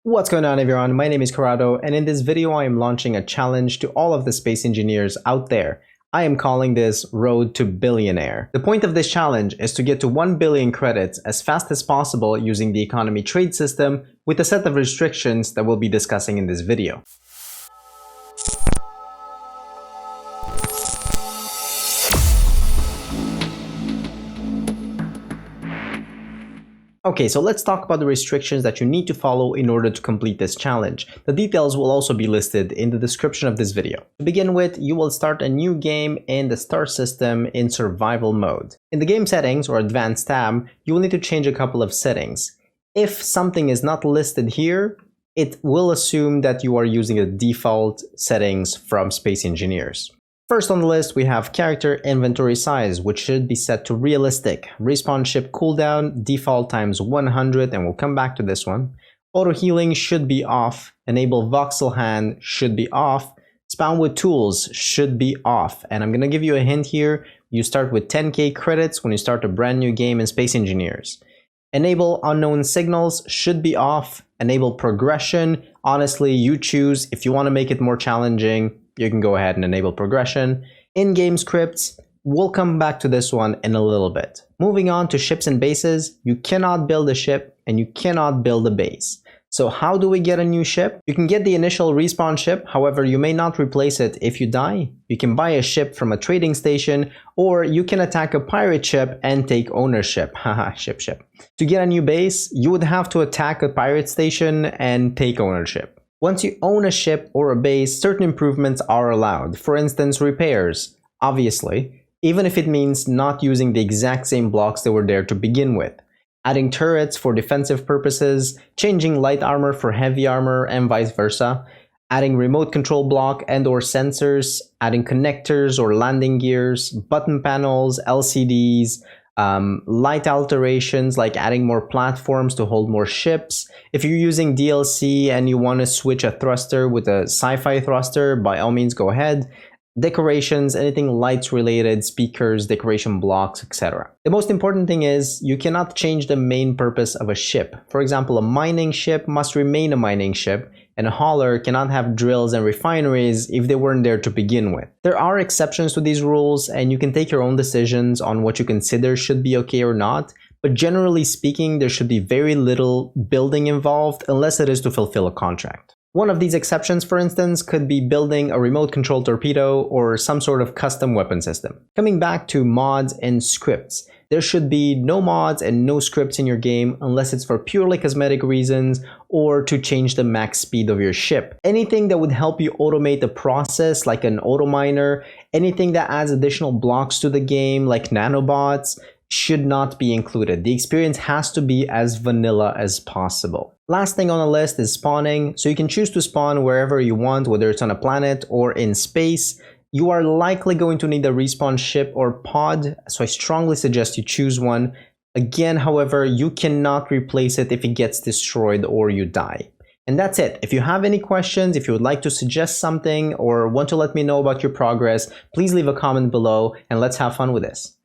What's going on, everyone? My name is Corrado, and in this video I am launching a challenge to all of the space engineers out there. I am calling this Road to Billionaire. The point of this challenge is to get to 1 billion credits as fast as possible using the economy trade system with a set of restrictions that we'll be discussing in this video. Okay, so let's talk about the restrictions that you need to follow in order to complete this challenge. The details will also be listed in the description of this video. To begin with, you will start a new game in the star system in survival mode. In the game settings or advanced tab, you will need to change a couple of settings. If something is not listed here, it will assume that you are using the default settings from Space Engineers. First on the list, we have character inventory size, which should be set to realistic. Respawn ship cooldown, default times 100, and we'll come back to this one. Auto healing should be off. Enable voxel hand should be off. Spawn with tools should be off. And I'm going to give you a hint here. You start with 10k credits when you start a brand new game in Space Engineers. Enable unknown signals should be off. Enable progression. Honestly, you choose. If you want to make it more challenging, you can go ahead and enable progression. In-game scripts, we'll come back to this one in a little bit. Moving on to ships and bases, you cannot build a ship and you cannot build a base. So how do we get a new ship? You can get the initial respawn ship, however you may not replace it if you die. You can buy a ship from a trading station, or you can attack a pirate ship and take ownership. Haha, ship. To get a new base, you would have to attack a pirate station and take ownership. Once you own a ship or a base, certain improvements are allowed. For instance, repairs, obviously, even if it means not using the exact same blocks that were there to begin with. Adding turrets for defensive purposes, changing light armor for heavy armor, and vice versa. Adding remote control block and or sensors, adding connectors or landing gears, button panels, LCDs, light alterations like adding more platforms to hold more ships. If you're using DLC and you want to switch a thruster with a sci-fi thruster, by all means go ahead. Decorations, anything lights related, speakers, decoration blocks, etc. The most important thing is you cannot change the main purpose of a ship. For example, a mining ship must remain a mining ship, and a hauler cannot have drills and refineries if they weren't there to begin with. There are exceptions to these rules, and you can take your own decisions on what you consider should be okay or not, but generally speaking, there should be very little building involved unless it is to fulfill a contract. One of these exceptions, for instance, could be building a remote control torpedo or some sort of custom weapon system. Coming back to mods and scripts, there should be no mods and no scripts in your game unless it's for purely cosmetic reasons or to change the max speed of your ship. Anything that would help you automate the process, like an auto miner, anything that adds additional blocks to the game, like nanobots, should not be included. The experience has to be as vanilla as possible. Last thing on the list is spawning. So you can choose to spawn wherever you want, whether it's on a planet or in space. You are likely going to need a respawn ship or pod, so I strongly suggest you choose one. Again, however, you cannot replace it if it gets destroyed or you die. And that's it. If you have any questions, if you would like to suggest something or want to let me know about your progress, please leave a comment below and let's have fun with this.